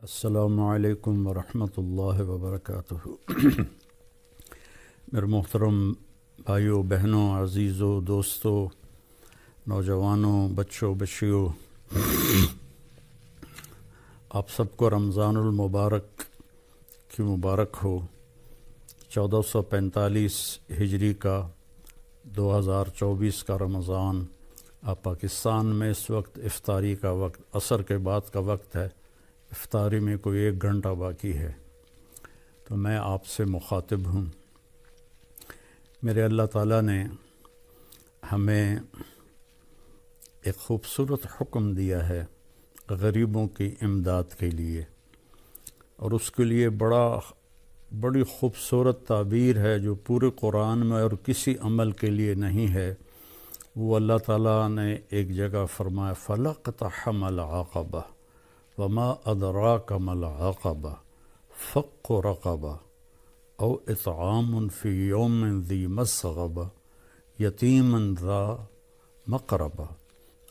السلام علیکم ورحمۃ اللہ وبرکاتہ۔ میرے محترم بھائیوں، بہنوں، عزیزوں، دوستوں، نوجوانوں، بچوں، بچیوں، آپ سب کو رمضان المبارک کی مبارک ہو۔ 1445 ہجری کا 2024 کا رمضان پاکستان میں اس وقت افطاری کا وقت، عصر کے بعد کا وقت ہے۔ افطاری میں کوئی 1 گھنٹہ باقی ہے، تو میں آپ سے مخاطب ہوں۔ میرے اللہ تعالیٰ نے ہمیں ایک خوبصورت حکم دیا ہے غریبوں کی امداد کے لیے، اور اس کے لیے بڑی خوبصورت تعبیر ہے جو پورے قرآن میں اور کسی عمل کے لیے نہیں ہے۔ وہ اللہ تعالیٰ نے ایک جگہ فرمایا فَلَاقْتَحَمَ الْعَقَبَةَ وَمَا أَدْرَاكَ مَا الْعَقَبَةُ فَكُّ رَقَبَةٍ أَوْ إِطْعَامٌ فِي يَوْمٍ ذِي مَسْغَبَةٍ يَتِيمًا ذَا مَقْرَبَةٍ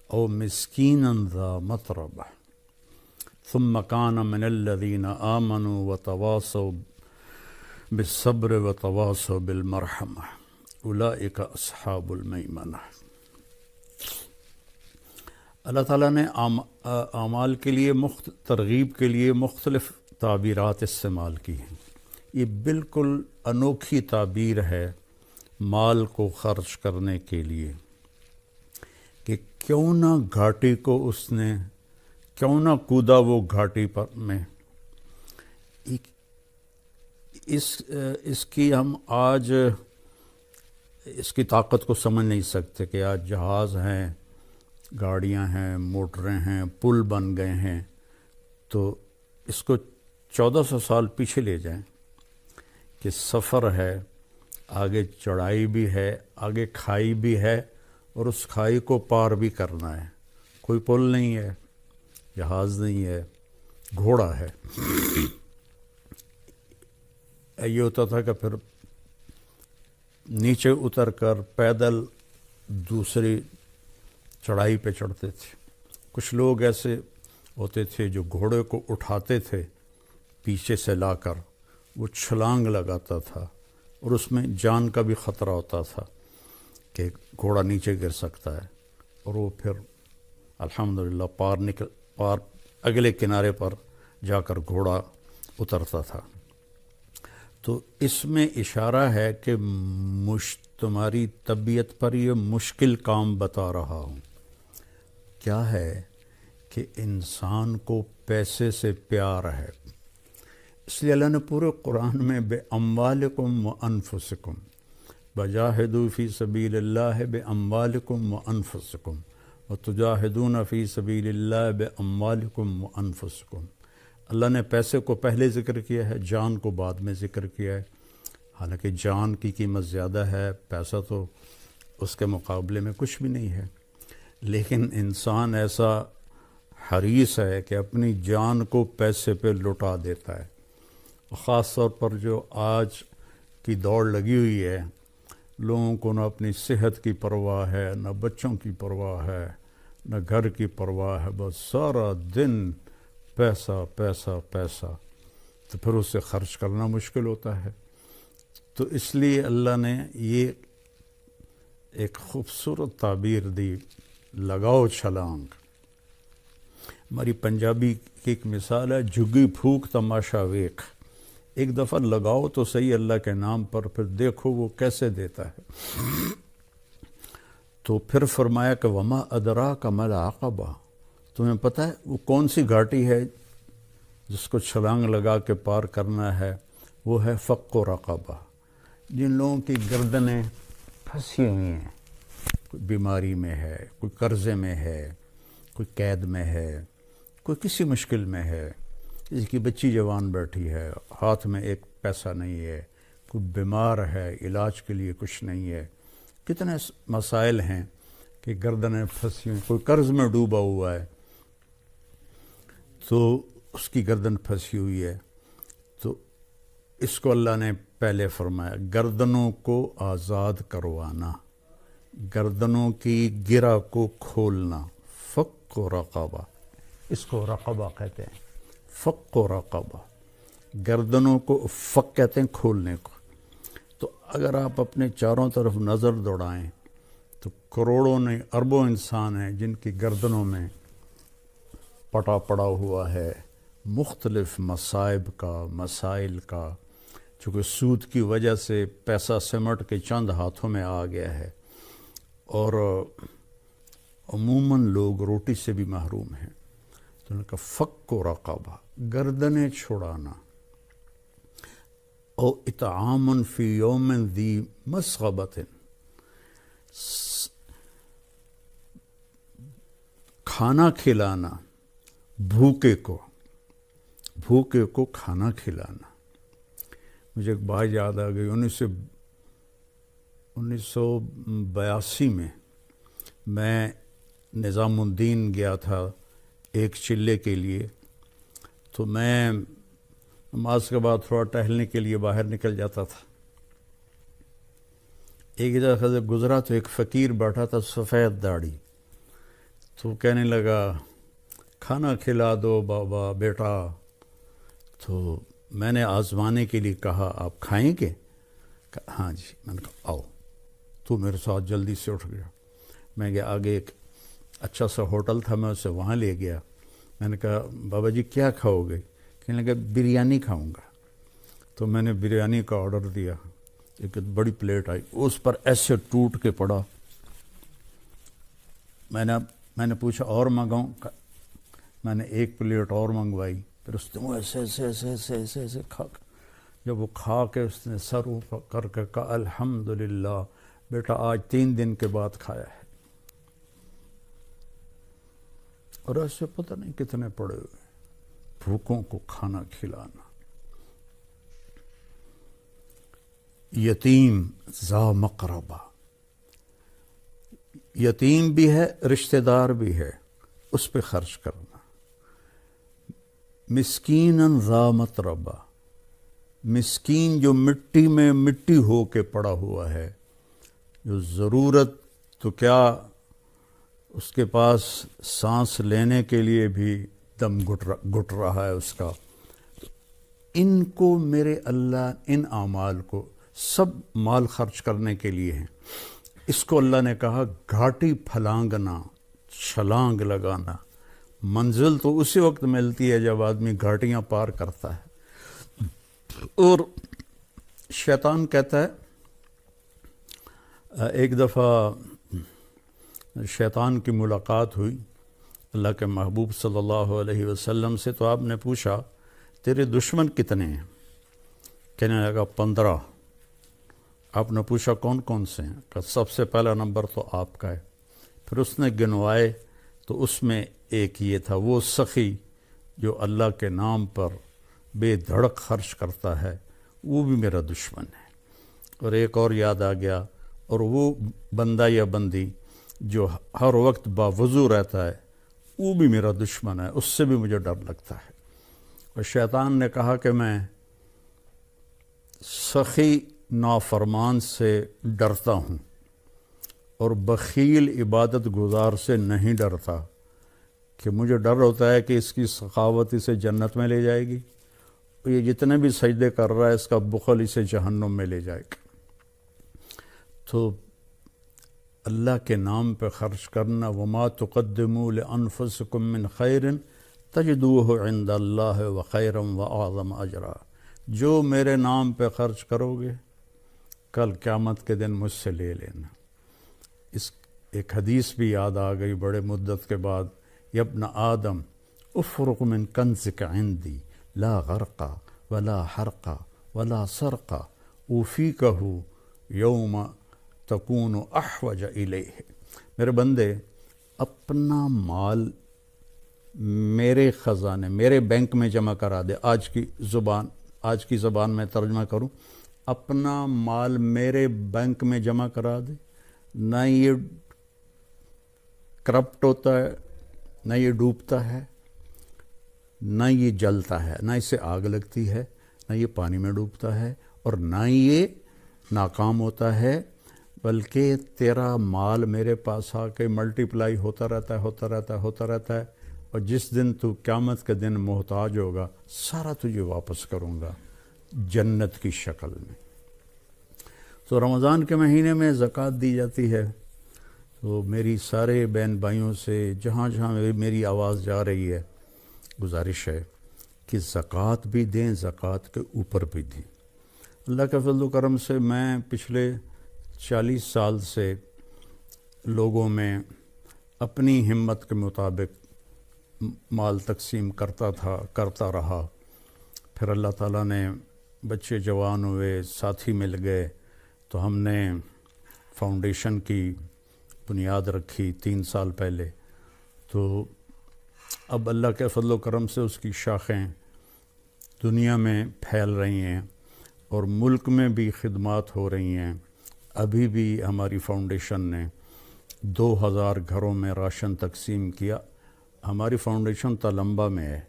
أَوْ مِسْكِينًا ذَا مَتْرَبَةٍ ثُمَّ كَانَ مِنَ الَّذِينَ آمَنُوا وَتَوَاصَوْا بِالصَّبْرِ وَتَوَاصَوْا بِالْمَرْحَمَةِ أُولَئِكَ أَصْحَابُ الْمَيْمَنَةِ۔ اللہ تعالیٰ نے اعمال کے لیے ترغیب کے لیے مختلف تعبیرات استعمال کی ہیں۔ یہ بالکل انوکھی تعبیر ہے مال کو خرچ کرنے کے لیے، کہ کیوں نہ گھاٹی کو کیوں نہ کودا وہ گھاٹی پر میں۔ اس کی ہم آج اس کی طاقت کو سمجھ نہیں سکتے کہ آج جہاز ہیں، گاڑیاں ہیں، موٹریں ہیں، پل بن گئے ہیں، تو اس کو 1400 سال پیچھے لے جائیں کہ سفر ہے، آگے چڑھائی بھی ہے، آگے کھائی بھی ہے، اور اس کھائی کو پار بھی کرنا ہے۔ کوئی پل نہیں ہے، جہاز نہیں ہے، گھوڑا ہے۔ یہ ہوتا تھا کہ پھر نیچے اتر کر پیدل دوسری چڑھائی پہ چڑھتے تھے۔ کچھ لوگ ایسے ہوتے تھے جو گھوڑے کو اٹھاتے تھے پیچھے سے لا کر، وہ چھلانگ لگاتا تھا، اور اس میں جان کا بھی خطرہ ہوتا تھا کہ گھوڑا نیچے گر سکتا ہے، اور وہ پھر الحمدللہ پار اگلے کنارے پر جا کر گھوڑا اترتا تھا۔ تو اس میں اشارہ ہے کہ تمہاری طبیعت پر یہ مشکل کام بتا رہا ہوں۔ کیا ہے کہ انسان کو پیسے سے پیار ہے، اس لیے اللہ نے پورے قرآن میں بِأَمْوَالِكُمْ وَأَنفُسِكُمْ وَجَاهِدُوا فِي سَبِيلِ اللَّهِ بِأَمْوَالِكُمْ وَأَنفُسِكُمْ وَتُجَاهِدُونَ فِي سَبِيلِ اللَّهِ بِأَمْوَالِكُمْ وَأَنفُسِكُمْ۔ اللہ نے پیسے کو پہلے ذکر کیا ہے، جان کو بعد میں ذکر کیا ہے۔ حالانکہ جان کی قیمت زیادہ ہے، پیسہ تو اس کے مقابلے میں کچھ بھی نہیں ہے، لیکن انسان ایسا حریص ہے کہ اپنی جان کو پیسے پہ لٹا دیتا ہے۔ خاص طور پر جو آج کی دوڑ لگی ہوئی ہے، لوگوں کو نہ اپنی صحت کی پرواہ ہے، نہ بچوں کی پرواہ ہے، نہ گھر کی پرواہ ہے، بس سارا دن پیسہ پیسہ پیسہ، تو پھر اسے خرچ کرنا مشکل ہوتا ہے۔ تو اس لیے اللہ نے یہ ایک خوبصورت تعبیر دی، لگاؤ چھلانگ۔ ہماری پنجابی کی ایک مثال ہے، جھگی پھوک تماشا ویکھ۔ ایک دفعہ لگاؤ تو صحیح اللہ کے نام پر، پھر دیکھو وہ کیسے دیتا ہے۔ تو پھر فرمایا کہ وما ادراک ما العقبہ، تمہیں پتہ ہے وہ کون سی گھاٹی ہے جس کو چھلانگ لگا کے پار کرنا ہے؟ وہ ہے فق و رقبہ۔ جن لوگوں کی گردنیں پھنسی ہوئی ہیں، کوئی بیماری میں ہے، کوئی قرضے میں ہے، کوئی قید میں ہے، کوئی کسی مشکل میں ہے، جس کی بچی جوان بیٹھی ہے، ہاتھ میں ایک پیسہ نہیں ہے، کوئی بیمار ہے، علاج کے لیے کچھ نہیں ہے، کتنے مسائل ہیں کہ گردنیں پھنسی ہوئی، کوئی قرض میں ڈوبا ہوا ہے تو اس کی گردن پھنسی ہوئی ہے۔ تو اس کو اللہ نے پہلے فرمایا گردنوں کو آزاد کروانا، گردنوں کی گرہ کو کھولنا، فق و رقبہ، اس کو رقبہ کہتے ہیں۔ فق و رقبہ، گردنوں کو فق کہتے ہیں کھولنے کو. تو اگر آپ اپنے چاروں طرف نظر دوڑائیں تو کروڑوں نہیں اربوں انسان ہیں جن کی گردنوں میں پٹا پڑا ہوا ہے مختلف مصائب کا، مسائل کا، چونکہ سود کی وجہ سے پیسہ سمٹ کے چند ہاتھوں میں آ گیا ہے، اور عموماً لوگ روٹی سے بھی محروم ہیں. تو ان کا فق و رقبہ، گردنیں چھڑانا، او اطعام فی یوم ذی مسغبۃ، کھانا کھلانا بھوکے کو کھانا کھلانا. مجھے ایک بات یاد آ گئی، 1982 میں نظام الدین گیا تھا ایک چلے کے لیے. تو میں نماز کے بعد تھوڑا ٹہلنے کے لیے باہر نکل جاتا تھا. ایک جگہ سے گزرا تو ایک فقیر بیٹھا تھا سفید داڑھی. تو کہنے لگا کھانا کھلا دو بابا بیٹا. تو میں نے آزمانے کے لیے کہا آپ کھائیں گے؟ ہاں جی. میں نے کہا آؤ. تو میرے ساتھ جلدی سے اٹھ گیا. میں گیا آگے، ایک اچھا سا ہوٹل تھا، میں اسے وہاں لے گیا. میں نے کہا بابا جی کیا کھاؤ گے؟ کہنے لگا بریانی کھاؤں گا. تو میں نے بریانی کا آرڈر دیا. ایک بڑی پلیٹ آئی، اس پر ایسے ٹوٹ کے پڑا. میں نے پوچھا اور منگاؤں؟ میں نے ایک پلیٹ اور منگوائی. پھر اس نے وہ ایسے ایسے ایسے ایسے ایسے ایسے کھا، جب وہ کھا کے اس نے سر اوپر کر کے کہا الحمدللہ بیٹا آج 3 دن کے بعد کھایا ہے. اور ایسے پتہ نہیں کتنے پڑے ہوئے بھوکوں کو کھانا کھلانا. یتیم ذا مقربہ، یتیم بھی ہے رشتہ دار بھی ہے، اس پہ خرچ کرنا. مسکیناً ذا متربہ، مسکین جو مٹی میں مٹی ہو کے پڑا ہوا ہے، جو ضرورت تو کیا اس کے پاس سانس لینے کے لیے بھی دم گھٹ رہا ہے اس کا. ان کو میرے اللہ، ان اعمال کو سب مال خرچ کرنے کے لیے ہیں. اس کو اللہ نے کہا گھاٹی پھلانگنا، چھلانگ لگانا. منزل تو اسی وقت ملتی ہے جب آدمی گھاٹیاں پار کرتا ہے. اور شیطان کہتا ہے، ایک دفعہ شیطان کی ملاقات ہوئی اللہ کے محبوب صلی اللہ علیہ وسلم سے. تو آپ نے پوچھا تیرے دشمن کتنے ہیں؟ کہنے لگا 15. آپ نے پوچھا کون کون سے ہیں؟ کہ سب سے پہلا نمبر تو آپ کا ہے. پھر اس نے گنوائے تو اس میں ایک یہ تھا، وہ سخی جو اللہ کے نام پر بے دھڑک خرچ کرتا ہے وہ بھی میرا دشمن ہے. اور ایک اور یاد آ گیا، اور وہ بندہ یا بندی جو ہر وقت باوضو رہتا ہے وہ بھی میرا دشمن ہے، اس سے بھی مجھے ڈر لگتا ہے. اور شیطان نے کہا کہ میں سخی نافرمان سے ڈرتا ہوں اور بخیل عبادت گزار سے نہیں ڈرتا، کہ مجھے ڈر ہوتا ہے کہ اس کی سخاوت اسے جنت میں لے جائے گی، یہ جتنے بھی سجدے کر رہا ہے اس کا بخل اسے جہنم میں لے جائے گا. تو اللہ کے نام پہ خرچ کرنا، وما تقدموا لانفسکم من خیر تجدوہ عند اللہ وخیرا واعظم اجرا. جو میرے نام پہ خرچ کرو گے کل قیامت کے دن مجھ سے لے لینا. اس ایک حدیث بھی یاد آ گئی بڑے مدت کے بعد، یا ابن آدم افرق من کنزک عندی لا غرق ولا حرق ولا سرق اوفیکہ یوم تکون احوج الیہ. میرے بندے اپنا مال میرے خزانے، میرے بینک میں جمع کرا دے. آج کی زبان میں ترجمہ کروں، اپنا مال میرے بینک میں جمع کرا دے. نہ یہ کرپٹ ہوتا ہے، نہ یہ ڈوبتا ہے، نہ یہ جلتا ہے، نہ اسے آگ لگتی ہے، نہ یہ پانی میں ڈوبتا ہے، اور نہ یہ ناکام ہوتا ہے، بلکہ تیرا مال میرے پاس آ کے ملٹی پلائی ہوتا رہتا ہے. اور جس دن تو قیامت کے دن محتاج ہوگا سارا تجھے واپس کروں گا جنت کی شکل میں۔ تو رمضان کے مہینے میں زکوٰۃ دی جاتی ہے۔ تو میری سارے بہن بھائیوں سے جہاں جہاں میری آواز جا رہی ہے گزارش ہے کہ زکوٰۃ بھی دیں، زکوٰۃ کے اوپر بھی دیں۔ اللہ کے فضل و کرم سے میں پچھلے 40 سال سے لوگوں میں اپنی ہمت کے مطابق مال تقسیم کرتا رہا۔ پھر اللہ تعالیٰ نے بچے جوان ہوئے، ساتھی مل گئے، تو ہم نے فاؤنڈیشن کی بنیاد رکھی 3 سال پہلے۔ تو اب اللہ کے فضل و کرم سے اس کی شاخیں دنیا میں پھیل رہی ہیں اور ملک میں بھی خدمات ہو رہی ہیں۔ ابھی بھی ہماری فاؤنڈیشن نے 2000 گھروں میں راشن تقسیم کیا۔ ہماری فاؤنڈیشن تلمبا میں ہے،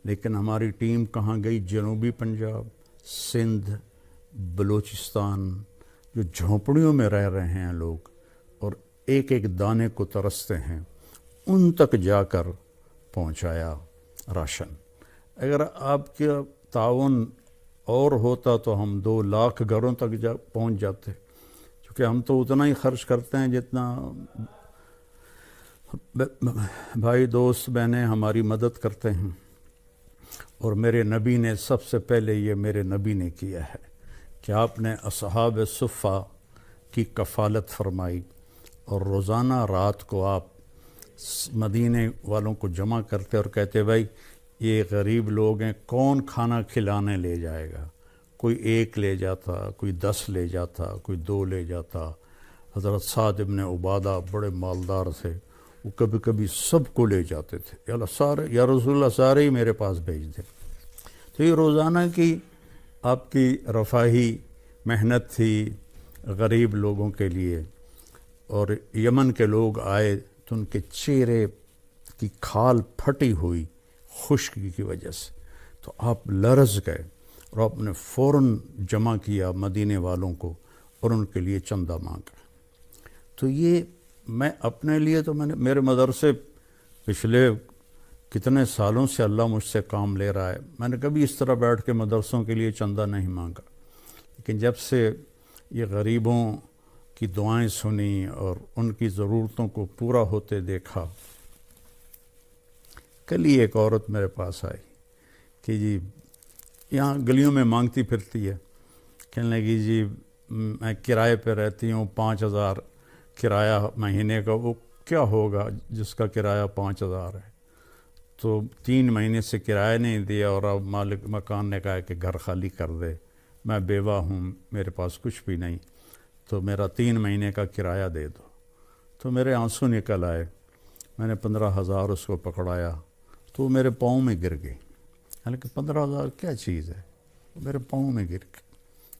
لیکن ہماری ٹیم کہاں گئی؟ جنوبی پنجاب، سندھ، بلوچستان، جو جھونپڑیوں میں رہ رہے ہیں لوگ اور ایک ایک دانے کو ترستے ہیں، ان تک جا کر پہنچایا راشن۔ اگر آپ کا تعاون اور ہوتا تو ہم 2 لاکھ گھروں تک پہنچ جاتے، کیونکہ ہم تو اتنا ہی خرچ کرتے ہیں جتنا بھائی دوست بہنیں ہماری مدد کرتے ہیں۔ اور میرے نبی نے سب سے پہلے یہ میرے نبی نے کیا ہے کہ آپ نے اصحاب صفہ کی کفالت فرمائی، اور روزانہ رات کو آپ مدینے والوں کو جمع کرتے اور کہتے بھائی یہ غریب لوگ ہیں، کون کھانا کھلانے لے جائے گا؟ کوئی 1 لے جاتا، کوئی 10 لے جاتا، کوئی 2 لے جاتا۔ حضرت سعد ابن عبادہ بڑے مالدار تھے، وہ کبھی کبھی سب کو لے جاتے تھے، یا اللہ سارے، یا رسول اللہ سارے ہی میرے پاس بھیج دیں۔ تو یہ روزانہ کی آپ کی رفاہی محنت تھی غریب لوگوں کے لیے۔ اور یمن کے لوگ آئے تو ان کے چہرے کی کھال پھٹی ہوئی خشکی کی وجہ سے، تو آپ لرز گئے اور آپ نے فوراً جمع کیا مدینے والوں کو اور ان کے لیے چندہ مانگا۔ تو یہ میں اپنے لیے تو میرے مدرسے پچھلے کتنے سالوں سے اللہ مجھ سے کام لے رہا ہے، میں نے کبھی اس طرح بیٹھ کے مدرسوں کے لیے چندہ نہیں مانگا، لیکن جب سے یہ غریبوں کی دعائیں سنی اور ان کی ضرورتوں کو پورا ہوتے دیکھا۔ کل ہی ایک عورت میرے پاس آئی کہ جی یہاں گلیوں میں مانگتی پھرتی ہے، کہنے لگی جی میں کرائے پہ رہتی ہوں، 5000 کرایہ مہینے کا، وہ کیا ہوگا جس کا کرایہ 5000 ہے؟ تو 3 مہینے سے کرایہ نہیں دیا اور اب مالک مکان نے کہا کہ گھر خالی کر دے، میں بیوہ ہوں، میرے پاس کچھ بھی نہیں، تو میرا 3 مہینے کا کرایہ دے دو۔ تو میرے آنسو نکل آئے، میں نے 15000 اس کو پکڑایا تو وہ میرے پاؤں میں گر گئی، حالانکہ 15000 کیا چیز ہے، میرے پاؤں میں گر گئی۔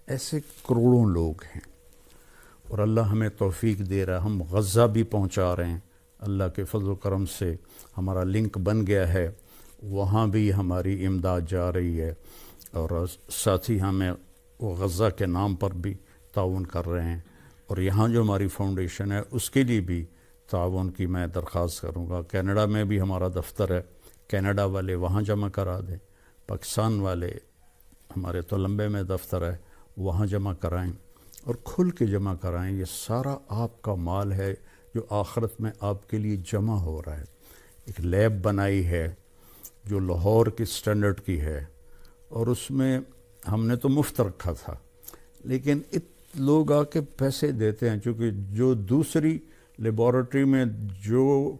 ایسے کروڑوں لوگ ہیں اور اللہ ہمیں توفیق دے رہا ہے، ہم غزہ بھی پہنچا رہے ہیں، اللہ کے فضل و کرم سے ہمارا لنک بن گیا ہے، وہاں بھی ہماری امداد جا رہی ہے، اور ساتھ ہی ہمیں وہ غزہ کے نام پر بھی تعاون کر رہے ہیں، اور یہاں جو ہماری فاؤنڈیشن ہے اس کے لیے بھی تعاون کی میں درخواست کروں گا۔ کینیڈا میں بھی ہمارا دفتر ہے، کینیڈا والے وہاں جمع کرا دیں، پاکستان والے ہمارے تلمبے میں دفتر ہے وہاں جمع کرائیں، اور کھل کے جمع کرائیں۔ یہ سارا آپ کا مال ہے جو آخرت میں آپ کے لیے جمع ہو رہا ہے۔ ایک لیب بنائی ہے جو لاہور کی سٹینڈرڈ کی ہے، اور اس میں ہم نے تو مفت رکھا تھا، لیکن لوگ آ کے پیسے دیتے ہیں، چونکہ جو دوسری لیبارٹری میں جو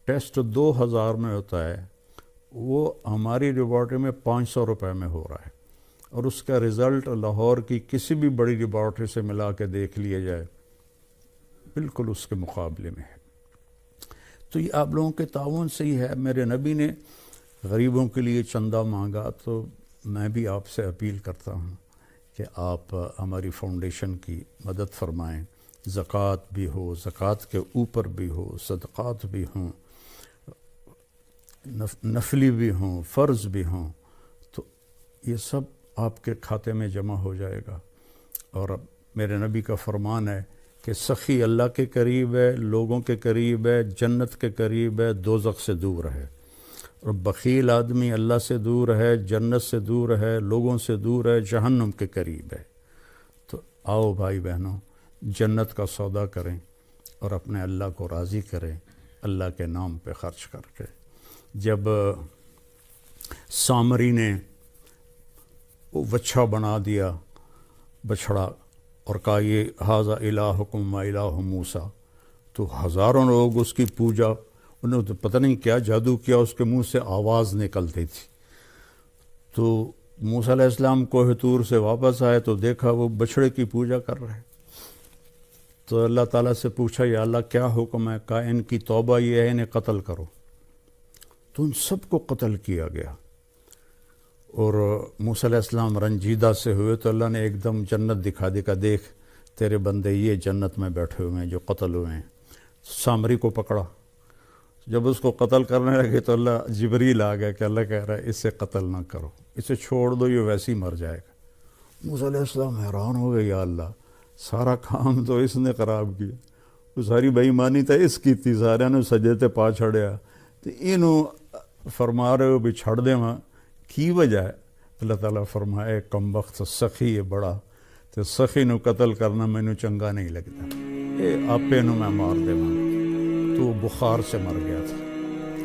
ٹیسٹ 2000 میں ہوتا ہے وہ ہماری لیبارٹری میں 500 روپے میں ہو رہا ہے، اور اس کا رزلٹ لاہور کی کسی بھی بڑی لیبارٹری سے ملا کے دیکھ لیا جائے بالکل اس کے مقابلے میں ہے۔ تو یہ آپ لوگوں کے تعاون سے ہی ہے۔ میرے نبی نے غریبوں کے لیے چندہ مانگا، تو میں بھی آپ سے اپیل کرتا ہوں کہ آپ ہماری فاؤنڈیشن کی مدد فرمائیں، زکوٰۃ بھی ہو، زکوٰۃ کے اوپر بھی ہو، صدقات بھی ہوں، نفلی بھی ہوں، فرض بھی ہوں، تو یہ سب آپ کے کھاتے میں جمع ہو جائے گا۔ اور اب میرے نبی کا فرمان ہے کہ سخی اللہ کے قریب ہے، لوگوں کے قریب ہے، جنت کے قریب ہے، دوزخ سے دور ہے۔ اور بخیل آدمی اللہ سے دور ہے، جنت سے دور ہے، لوگوں سے دور ہے، جہنم کے قریب ہے۔ تو آؤ بھائی بہنوں، جنت کا سودا کریں اور اپنے اللہ کو راضی کریں اللہ کے نام پہ خرچ کر کے۔ جب سامری نے وہ وچھا بنا دیا بچھڑا اور کہا یہ ھذا الہکم و الہ موسیٰ، تو ہزاروں لوگ اس کی پوجا، انہوں نے پتہ نہیں کیا جادو کیا، اس کے منہ سے آواز نکلتی تھی۔ تو موسیٰ علیہ السلام کوہ طور سے واپس آئے تو دیکھا وہ بچھڑے کی پوجا کر رہے۔ تو اللہ تعالیٰ سے پوچھا یا اللہ کیا حکم ہے؟ کہا ان کی توبہ یہ ہے انہیں قتل کرو۔ تو ان سب کو قتل کیا گیا، اور موسیٰ علیہ السلام رنجیدہ سے ہوئے تو اللہ نے ایک دم جنت دکھا دی کہ دیکھ تیرے بندے یہ جنت میں بیٹھے ہوئے ہیں جو قتل ہوئے ہیں۔ سامری کو پکڑا، جب اس کو قتل کرنے لگے تو اللہ جبریل آ گیا کہ اللہ کہہ رہا ہے اسے قتل نہ کرو، اسے چھوڑ دو، یہ ویسے ہی مر جائے گا۔ موسیٰ علیہ السلام حیران ہو گئے، یا اللہ سارا کام تو اس نے خراب کیا، وہ ساری بے ایمانی تو اس کی تھی، سارے نے سجدے تے پا چھڑیا، تو انہوں فرما رہے ہو بھی چھڑ دے وہاں کی وجہ ہے؟ اللہ تعالیٰ فرمائے کم وقت سخی ہے بڑا، تو سخی نو قتل کرنا مینوں چنگا نہیں لگتا، یہ آپے نو میں مار دے وہاں۔ تو وہ بخار سے مر گیا تھا۔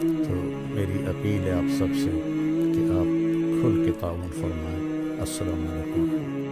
تو میری اپیل ہے آپ سب سے کہ آپ کھل کے تعاون فرمائیں۔ السلام علیکم۔